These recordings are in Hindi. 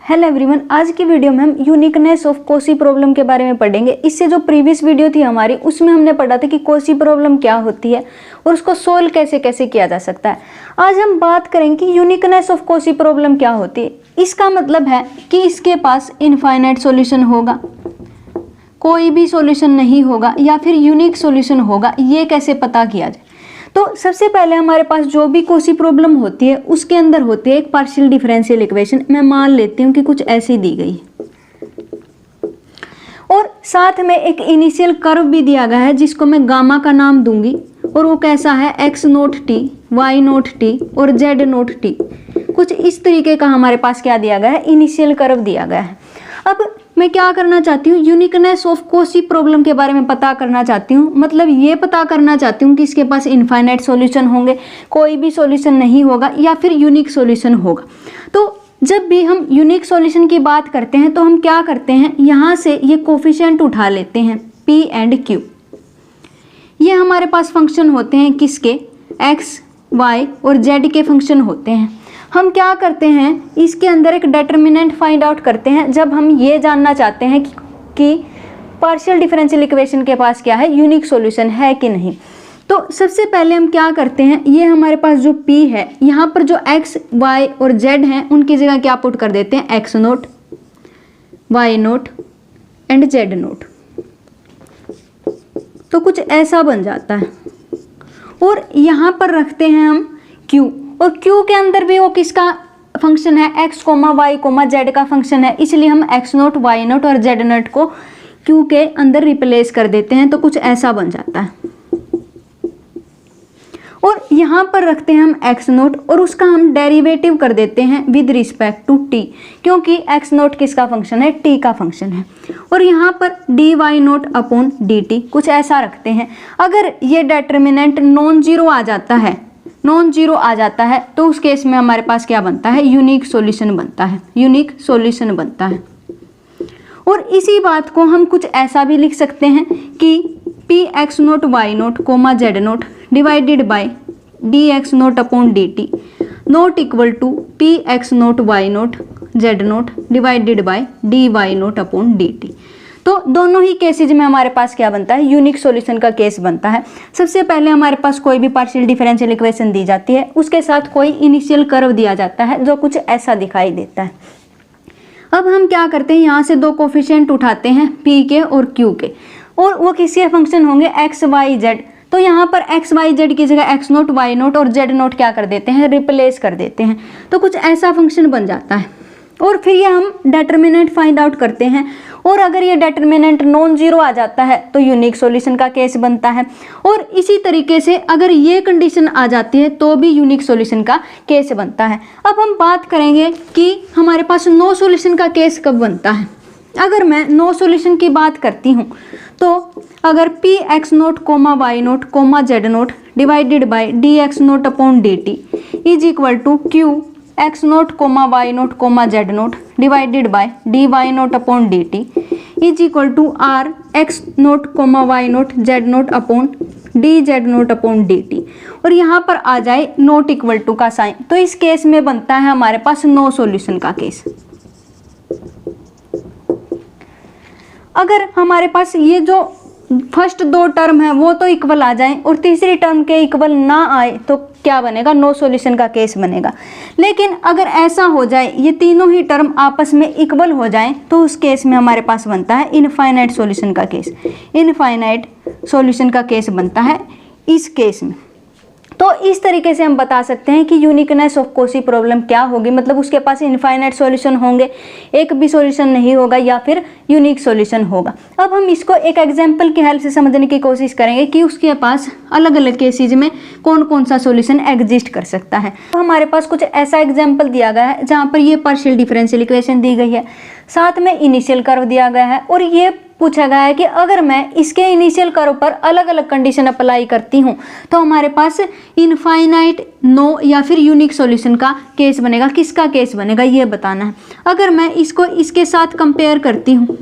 हेलो एवरीवन, आज की वीडियो में हम यूनिकनेस ऑफ कोशी प्रॉब्लम के बारे में पढ़ेंगे। इससे जो प्रीवियस वीडियो थी हमारी, उसमें हमने पढ़ा था कि कोशी प्रॉब्लम क्या होती है और उसको सोल्व कैसे कैसे किया जा सकता है। आज हम बात करेंगे कि यूनिकनेस ऑफ कोशी प्रॉब्लम क्या होती है। इसका मतलब है कि इसके पास इनफाइनाइट सॉल्यूशन होगा, कोई भी सॉल्यूशन नहीं होगा, या फिर यूनिक सॉल्यूशन होगा। ये कैसे पता किया जाए? तो सबसे पहले हमारे पास जो भी कोशी प्रॉब्लम होती है उसके अंदर होती है एक पार्शियल डिफरेंशियल इक्वेशन। मैं मान लेती हूँ कि कुछ ऐसी दी गई है और साथ में एक इनिशियल कर्व भी दिया गया है जिसको मैं गामा का नाम दूंगी, और वो कैसा है, x note T, y note T और z नोट टी। कुछ इस तरीके का हमारे पास क्या दिया गया है, इनिशियल कर्व दिया गया है। अब मैं क्या करना चाहती हूँ, यूनिकनेस ऑफ कोशी प्रॉब्लम के बारे में पता करना चाहती हूँ। मतलब ये पता करना चाहती हूँ कि इसके पास इनफाइनाइट सॉल्यूशन होंगे, कोई भी सॉल्यूशन नहीं होगा, या फिर यूनिक सॉल्यूशन होगा। तो जब भी हम यूनिक सॉल्यूशन की बात करते हैं तो हम क्या करते हैं, यहाँ से ये कोफिशिएंट उठा लेते हैं p एंड q। ये हमारे पास फंक्शन होते हैं किसके, x, y और z के फंक्शन होते हैं। हम क्या करते हैं, इसके अंदर एक डिटर्मिनेंट फाइंड आउट करते हैं जब हम ये जानना चाहते हैं कि पार्शियल डिफरेंशियल इक्वेशन के पास क्या है, यूनिक सॉल्यूशन है कि नहीं। तो सबसे पहले हम क्या करते हैं, ये हमारे पास जो p है, यहाँ पर जो x, y और z हैं उनकी जगह क्या पुट कर देते हैं, x note, y note and z note. तो कुछ ऐसा बन जाता है। और यहाँ पर रखते हैं हम q, और q के अंदर भी वो किसका फंक्शन है, x, y, z का फंक्शन है, इसलिए हम x नोट, y नोट और z नोट को q के अंदर रिप्लेस कर देते हैं। तो कुछ ऐसा बन जाता है। और यहाँ पर रखते हैं हम x नोट और उसका हम डेरिवेटिव कर देते हैं विद रिस्पेक्ट टू t, क्योंकि x नोट किसका फंक्शन है, t का फंक्शन है। और यहाँ पर dy नोट अपॉन dt कुछ ऐसा रखते हैं। अगर ये डिटर्मिनेंट नॉन जीरो आ जाता है, नॉन जीरो आ जाता है, तो उस केस में हमारे पास क्या बनता है, यूनिक सॉल्यूशन बनता है, यूनिक सॉल्यूशन बनता है। और इसी बात को हम कुछ ऐसा भी लिख सकते हैं कि P X naught Y naught comma Z naught divided by D X naught upon D T naught equal to P X naught Y naught Z naught divided by D Y naught upon D T. तो दोनों ही केसेज में हमारे पास क्या बनता है, यूनिक सॉल्यूशन का केस बनता है। सबसे पहले हमारे पास कोई भी पार्शियल डिफरेंशियल इक्वेशन दी जाती है, उसके साथ कोई इनिशियल कर्व दिया जाता है जो कुछ ऐसा दिखाई देता है। अब हम क्या करते हैं, यहाँ से दो कोफिशिएंट उठाते हैं p के और q के, और वो किसके फंक्शन होंगे, x, y, z। तो यहाँ पर x, y, z की जगह x नोट, y नोट और z नोट क्या कर देते हैं, रिप्लेस कर देते हैं। तो कुछ ऐसा फंक्शन बन जाता है। और फिर ये हम डिटर्मिनेंट फाइंड आउट करते हैं, और अगर ये डिटर्मिनेंट नॉन जीरो आ जाता है तो यूनिक सॉल्यूशन का केस बनता है। और इसी तरीके से अगर ये कंडीशन आ जाती है तो भी यूनिक सॉल्यूशन का केस बनता है। अब हम बात करेंगे कि हमारे पास नो सॉल्यूशन का केस कब बनता है। अगर मैं नो सॉल्यूशन की बात करती हूँ तो अगर P X naught comma Y naught comma Z naught divided by D X naught upon D T is equal to Q X naught comma Y naught comma Z naught divided by D Y naught upon D T is equal to R X naught comma Y naught Z naught upon D Z naught upon D T, और यहाँ पर आ जाए नोट इक्वल टू का साइन। तो इस केस में बनता है हमारे पास नो सॉल्यूशन का केस। अगर हमारे पास ये जो फर्स्ट दो टर्म है वो तो इक्वल आ जाएं और तीसरी टर्म के इक्वल ना आए तो क्या बनेगा, नो सॉल्यूशन का केस बनेगा। लेकिन अगर ऐसा हो जाए, ये तीनों ही टर्म आपस में इक्वल हो जाएं, तो उस केस में हमारे पास बनता है इनफाइनाइट सॉल्यूशन का केस। इनफाइनाइट सॉल्यूशन का केस बनता है इस केस में। तो इस तरीके से हम बता सकते हैं कि यूनिकनेस ऑफ कोशी प्रॉब्लम क्या होगी। मतलब उसके पास इनफाइनाइट सॉल्यूशन होंगे, एक भी सॉल्यूशन नहीं होगा, या फिर यूनिक सॉल्यूशन होगा। अब हम इसको एक एग्जांपल की हेल्प से समझने की कोशिश करेंगे कि उसके पास अलग अलग केसेज में कौन कौन सा सॉल्यूशन एग्जिस्ट कर सकता है। तो हमारे पास कुछ ऐसा एग्जाम्पल दिया गया है जहाँ पर ये पार्शियल डिफरेंशियल इक्वेशन दी गई है, साथ में इनिशियल कर्व दिया गया है, और ये पूछा गया है कि अगर मैं इसके इनिशियल कर्व पर अलग अलग कंडीशन अप्लाई करती हूँ तो हमारे पास इनफाइनाइट, नो या फिर यूनिक सॉल्यूशन का केस बनेगा। किसका केस बनेगा ये बताना है। अगर मैं इसको इसके साथ कंपेयर करती हूँ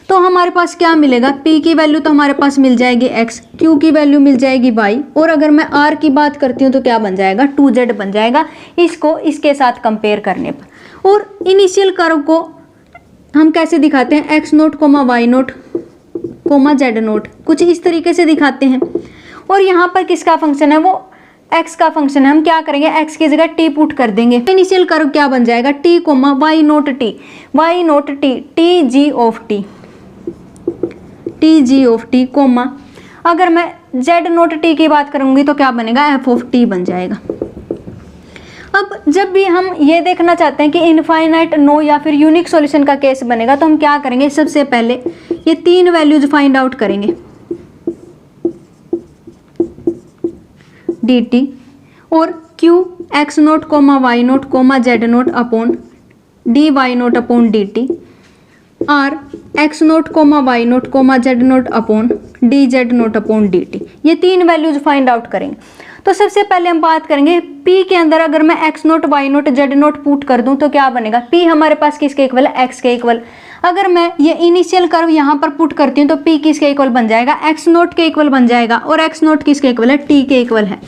तो हमारे पास क्या मिलेगा, p की वैल्यू तो हमारे पास मिल जाएगी x, q की वैल्यू मिल जाएगी y, और अगर मैं r की बात करती हूँ तो क्या बन जाएगा, 2z बन जाएगा इसको इसके साथ कंपेयर करने पर। और इनिशियल कर्व को हम कैसे दिखाते हैं, X naught comma Y naught comma Z naught, कुछ इस तरीके से दिखाते हैं। और यहाँ पर किसका फंक्शन है, वो x का फंक्शन है। हम क्या करेंगे, x की जगह t पुट कर देंगे। इनिशियल कर्व क्या बन जाएगा, t comma Y naught T, Y naught T T G of T, T G of T comma, अगर मैं z नोट टी की बात करूंगी तो क्या बनेगा, f ऑफ टी बन जाएगा। अब जब भी हम ये देखना चाहते हैं कि इनफाइनाइट नो या फिर यूनिक सॉल्यूशन का केस बनेगा तो हम क्या करेंगे, सबसे पहले ये तीन वैल्यूज फाइंड आउट करेंगे, dt और q x naught comma Y naught comma Z naught upon D Y naught upon D T, R X naught comma Y naught comma Z naught upon D Z naught upon D T, ये तीन वैल्यूज फाइंड आउट करेंगे। तो सबसे पहले हम बात करेंगे p के अंदर अगर मैं x naught Y naught Z naught put कर दूं तो क्या बनेगा, p हमारे पास किसके इक्वल है, x के इक्वल। अगर मैं ये इनिशियल कर्व यहाँ पर पुट करती हूँ तो p किसके इक्वल बन जाएगा, x नोट के इक्वल बन जाएगा, और x नोट किसके इक्वल है, t के इक्वल है।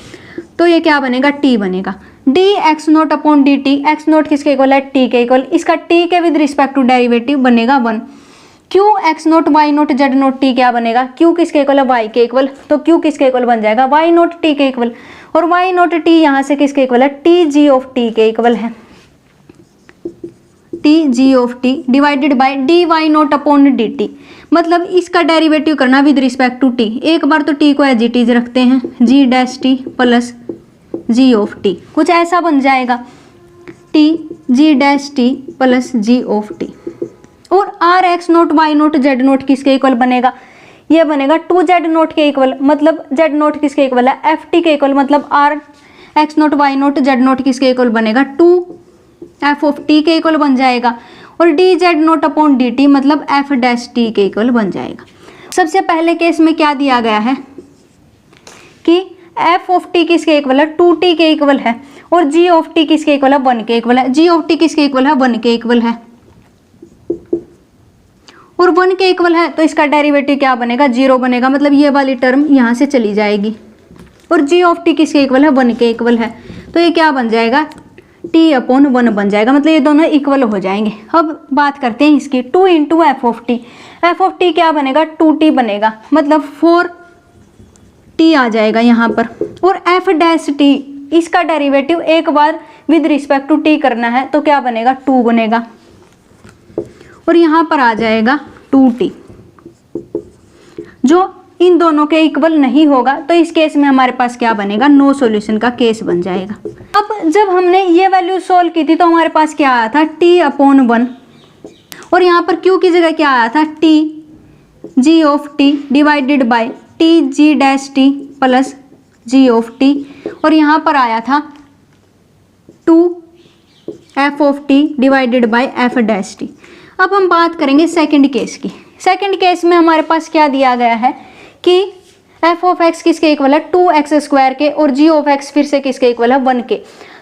तो ये क्या बनेगा, t बनेगा। D X naught upon D T, X naught किसके इक्वल है, t के इक्वल, इसका t के विद रिस्पेक्ट टू डेरिवेटिव बनेगा 1। q X naught Y naught Z naught t क्या बनेगा, q किसके इक्वल है, y के इक्वल, तो q किसके इक्वल बन जाएगा, y नोट t के इक्वल, और y नोट t यहाँ से किसके इक्वल है, t g ऑफ t के इक्वल है, t g of t divided by D Y naught upon D T, मतलब इसका डेरिवेटिव करना विद रिस्पेक्ट टू t। एक बार तो t को एज इट इज रखते हैं, g dash t plus g of t, कुछ ऐसा बन जाएगा, t g dash t plus g of t। और r X naught Y naught Z naught किसके इक्वल बनेगा, ये बनेगा 2z नोट के इक्वल, मतलब z नोट किसके इक्वल है, एफ टी के इक्वल, मतलब r X naught Y naught Z naught किसके इक्वल बनेगा, 2 एफ ऑफ टी के इक्वल बन जाएगा, और D Z naught upon D T मतलब एफ डैश टी के इक्वल बन जाएगा। सबसे पहले केस में क्या दिया गया है कि एफ ऑफ टी किसके इक्वल है, 2t के इक्वल है, और जी ऑफ टी किसके इक्वल है, 1 के इक्वल है। जी ऑफ टी किसके इक्वल है, 1 के इक्वल है, और 1 के इक्वल है तो इसका डेरिवेटिव क्या बनेगा, 0 बनेगा, मतलब ये वाली टर्म यहाँ से चली जाएगी। और जी ऑफ टी किसके इक्वल है, 1 के इक्वल है, तो ये क्या बन जाएगा, t अपॉन 1 बन जाएगा, मतलब ये दोनों इक्वल हो जाएंगे। अब बात करते हैं इसकी, 2 into F of T, F of T क्या बनेगा, 2t बनेगा, मतलब 4t आ जाएगा यहाँ पर, और एफ डैश टी इसका डेरिवेटिव एक बार विद रिस्पेक्ट टू t करना है तो क्या बनेगा, 2 बनेगा, और यहाँ पर आ जाएगा 2t, जो इन दोनों के इक्वल नहीं होगा, तो इस केस में हमारे पास क्या बनेगा, नो सॉल्यूशन का केस बन जाएगा। अब जब हमने ये वैल्यू सोल्व की थी तो हमारे पास क्या आया था, t अपॉन 1, और यहाँ पर q की जगह क्या आया था, t g of t divided bye t g dash t plus g of t, और यहाँ पर आया था 2 f of t divided bye f dash t। अब हम बात करेंगे सेकंड केस की। सेकंड केस में हमारे पास क्या दिया गया है कि f ऑफ x किसके इक्वल है, 2x स्क्वायर के, और g ऑफ x फिर से किसके इक्वल है, 1 के।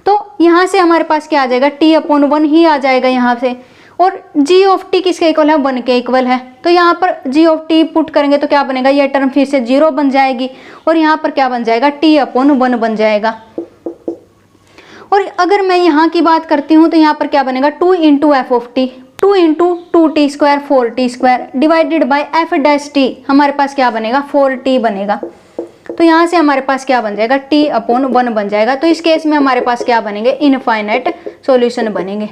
तो यहाँ से हमारे पास क्या आ जाएगा, t अपॉन 1 ही आ जाएगा यहाँ से, और g ऑफ t किसके इक्वल है, 1 के इक्वल है, तो यहाँ पर g ऑफ t पुट करेंगे तो क्या बनेगा, यह टर्म फिर से 0 बन जाएगी, और यहाँ पर क्या बन जाएगा, t अपॉन 1 बन जाएगा। और अगर मैं यहाँ की बात करती हूँ तो यहाँ पर क्या बनेगा, 2 into F of T, 2 into 2t square 4t square divided by F dash T, हमारे पास क्या बनेगा, 4t बनेगा। तो यहाँ से हमारे पास क्या बन जाएगा, t अपॉन 1 बन जाएगा। तो इस केस में हमारे पास क्या बनेंगे, इनफाइनाइट सॉल्यूशन बनेंगे।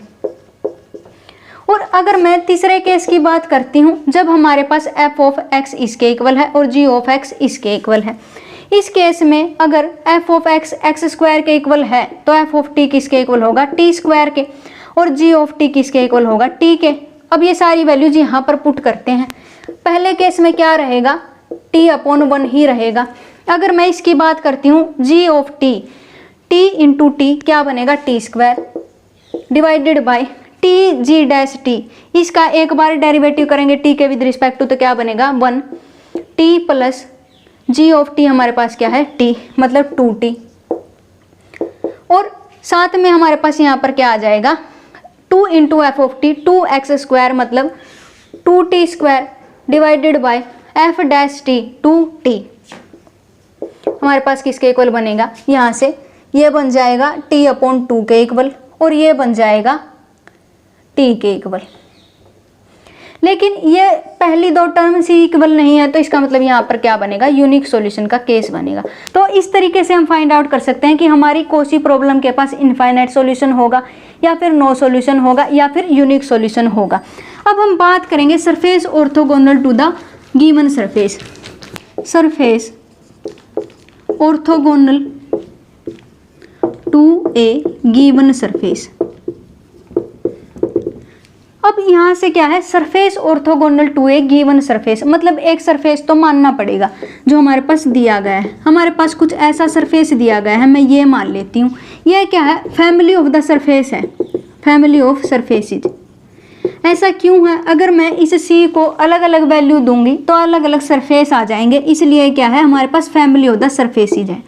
और अगर मैं तीसरे केस की बात करती हूँ, जब हमारे पास f ऑफ x इसके इक्वल है और g ऑफ x इसके इक्वल है, इस केस में अगर f of x x square के इक्वल है तो f ऑफ t किसके इक्वल होगा, t स्क्वायर के, और g ऑफ t किसके इक्वल होगा, t के। अब ये सारी वैल्यूज यहाँ पर पुट करते हैं। पहले केस में क्या रहेगा, t अपॉन 1 ही रहेगा। अगर मैं इसकी बात करती हूँ, g of t, t into T क्या बनेगा, t square divided by T G dash T, इसका एक बार डेरिवेटिव करेंगे t के विद रिस्पेक्ट टू तो क्या बनेगा, 1 t plus g of t हमारे पास क्या है, t मतलब 2t, और साथ में हमारे पास यहाँ पर क्या आ जाएगा, 2 into F of T, 2x square मतलब 2t square divided by F dash T 2t, हमारे पास किसके इक्वल बनेगा, यहाँ से ये बन जाएगा t अपॉन 2 के इक्वल, और ये बन जाएगा टी के इक्वल। लेकिन ये पहली दो टर्म सी इक्वल नहीं है, तो इसका मतलब यहाँ पर क्या बनेगा, यूनिक सॉल्यूशन का केस बनेगा। तो इस तरीके से हम फाइंड आउट कर सकते हैं कि हमारी कौन-सी प्रॉब्लम के पास इनफाइनाइट सॉल्यूशन होगा, या फिर नो सॉल्यूशन होगा, या फिर यूनिक सॉल्यूशन होगा। अब हम बात करेंगे surface orthogonal to the given surface. Surface orthogonal to a given surface. अब यहाँ से क्या है, surface orthogonal to a given surface, मतलब एक सरफेस तो मानना पड़ेगा जो हमारे पास दिया गया है। हमारे पास कुछ ऐसा सरफेस दिया गया है, मैं ये मान लेती हूँ। यह क्या है, फैमिली ऑफ द सरफेस है, फैमिली ऑफ सरफेसेज। ऐसा क्यों है, अगर मैं इस सी को अलग अलग वैल्यू दूंगी तो अलग अलग सरफेस आ जाएंगे, इसलिए क्या है, हमारे पास फैमिली ऑफ द सरफेसेज है।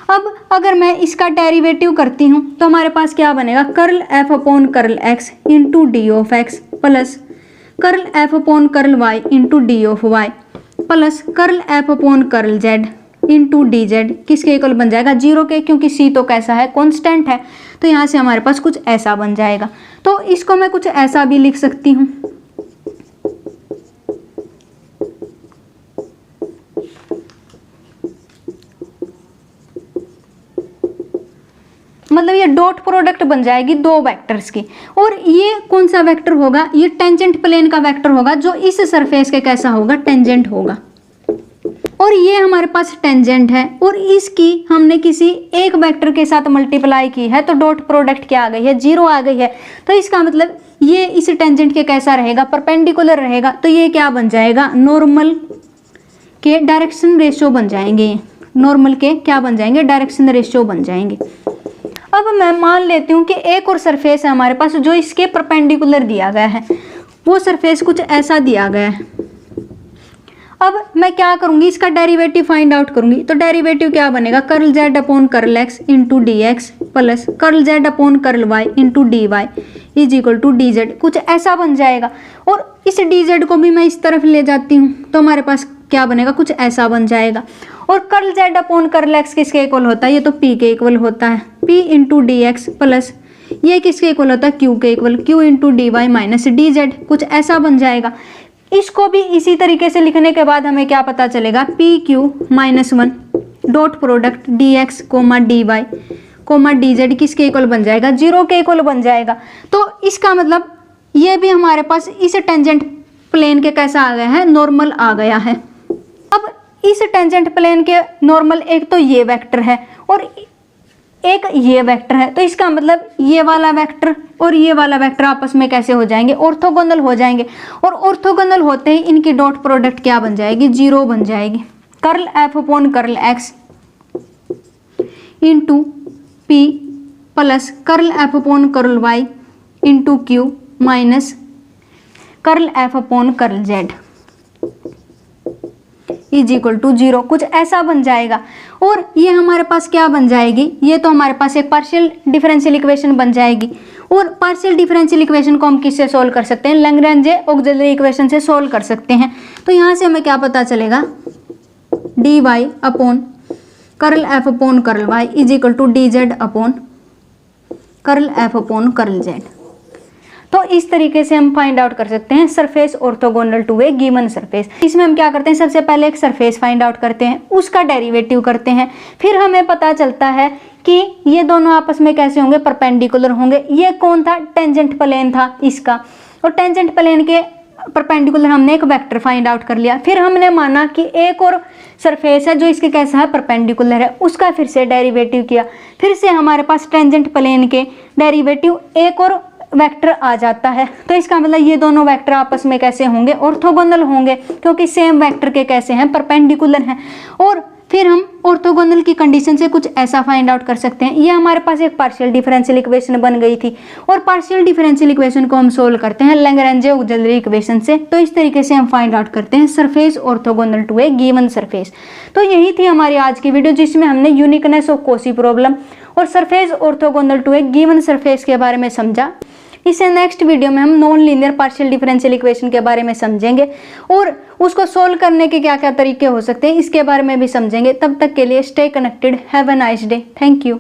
अब अगर मैं इसका डेरिवेटिव करती हूँ तो हमारे पास क्या बनेगा, curl F upon curl X into D of X plus curl F upon curl Y into D of Y plus curl F upon curl Z into D Z, किसके इक्वल बन जाएगा, 0 के, क्योंकि सी तो कैसा है, कॉन्स्टेंट है। तो यहाँ से हमारे पास कुछ ऐसा बन जाएगा। तो इसको मैं कुछ ऐसा भी लिख सकती हूँ, मतलब ये डॉट प्रोडक्ट बन जाएगी दो वेक्टर्स की। और ये कौन सा वेक्टर होगा, ये टेंजेंट प्लेन का वेक्टर होगा, जो इस सरफेस के कैसा होगा, टेंजेंट होगा। और ये हमारे पास टेंजेंट है और इसकी हमने किसी एक वेक्टर के साथ मल्टीप्लाई की है, तो डॉट प्रोडक्ट क्या आ गई है, 0 आ गई है। तो इसका मतलब ये इस टेंजेंट के कैसा रहेगा, परपेंडिकुलर रहेगा। तो ये क्या बन जाएगा, नॉर्मल के डायरेक्शन रेशियो बन जाएंगे, नॉर्मल के क्या बन जाएंगे, डायरेक्शन रेशियो बन जाएंगे। अब मैं मान लेती हूँ कि एक और सरफेस है हमारे पास जो इसके परपेंडिकुलर दिया गया है, वो सरफेस कुछ ऐसा दिया गया है। अब मैं क्या करूँगी, इसका डेरिवेटिव फाइंड आउट करूँगी। तो डेरिवेटिव क्या बनेगा, curl Z upon curl X into D X plus curl Z upon curl Y into D Y is equal to D Z, कुछ ऐसा बन जाएगा। और इस डी जेड को भी मैं इस तरफ ले जाती हूँ तो हमारे पास क्या बनेगा, कुछ ऐसा बन जाएगा। और curl Z upon curl X किसके इक्वल होता है, ये तो पी के इक्वल होता है, P into D X plus ये किसके इक्वल होता है, क्यू के equal, Q into D Y minus D Z, कुछ ऐसा बन जाएगा। इसको भी इसी तरीके से लिखने के बाद हमें क्या पता चलेगा, P Q minus 1 dot product D X comma D Y comma D Z किसके इक्वल बन जाएगा, 0 के इक्वल बन जाएगा। तो इसका मतलब ये भी हमारे पास इस टेंजेंट प्लेन के कैसा आ गया है, नॉर्मल आ गया है। अब इस टेंजेंट प्लेन के नॉर्मल एक तो ये वेक्टर है और एक ये वेक्टर है, तो इसका मतलब ये वाला वेक्टर और ये वाला वेक्टर आपस में कैसे हो जाएंगे, ऑर्थोगोनल हो जाएंगे। और ऑर्थोगोनल होते ही इनकी डॉट प्रोडक्ट क्या बन जाएगी, 0 बन जाएगी। Curl F upon curl X into P plus curl F upon curl Y into Q minus curl F upon curl Z is equal to 0, कुछ ऐसा बन जाएगा। और ये हमारे पास क्या बन जाएगी, ये तो हमारे पास एक पार्शियल डिफरेंशियल इक्वेशन बन जाएगी। और पार्शियल डिफरेंशियल इक्वेशन को हम किससे सोल्व कर सकते हैं, लैग्रेंजे ऑक्सिलरी इक्वेशन से सोल्व कर सकते हैं। तो यहाँ से हमें क्या पता चलेगा, D Y upon curl F upon curl Y is equal to D Z upon curl F upon curl Z. तो इस तरीके से हम फाइंड आउट कर सकते हैं surface orthogonal to a given surface. इसमें हम क्या करते हैं, सबसे पहले एक सरफेस फाइंड आउट करते हैं, उसका डेरिवेटिव करते हैं, फिर हमें पता चलता है कि ये दोनों आपस में कैसे होंगे, परपेंडिकुलर होंगे। ये कौन था, टेंजेंट प्लेन था इसका, और टेंजेंट प्लेन के परपेंडिकुलर हमने एक वेक्टर फाइंड आउट कर लिया। फिर हमने माना कि एक और सरफेस है जो इसके कैसा है, परपेंडिकुलर है, उसका फिर से डेरिवेटिव किया। फिर से हमारे पास टेंजेंट प्लेन के डेरिवेटिव एक और वेक्टर आ जाता है। तो इसका मतलब ये दोनों वेक्टर आपस में कैसे होंगे, ऑर्थोगोनल होंगे, क्योंकि सेम वेक्टर के कैसे हैं, परपेंडिकुलर हैं। और फिर हम ऑर्थोगोनल की कंडीशन से कुछ ऐसा फाइंड आउट कर सकते हैं। ये हमारे पास एक पार्शियल डिफरेंशियल इक्वेशन बन गई थी, और पार्शियल डिफरेंशियल इक्वेशन को हम सोल्व करते हैं लैग्रेंजे ऑक्सिलरी इक्वेशन से। तो इस तरीके से हम फाइंड आउट करते हैं surface orthogonal to a given surface. तो यही थी हमारी आज की वीडियो, जिसमें हमने यूनिकनेस ऑफ कॉची प्रॉब्लम और surface orthogonal to a given surface के बारे में समझा। इससे नेक्स्ट वीडियो में हम non linear partial differential equation के बारे में समझेंगे, और उसको सोल्व करने के क्या क्या तरीके हो सकते हैं इसके बारे में भी समझेंगे। तब तक के लिए stay connected, have a nice day, thank you.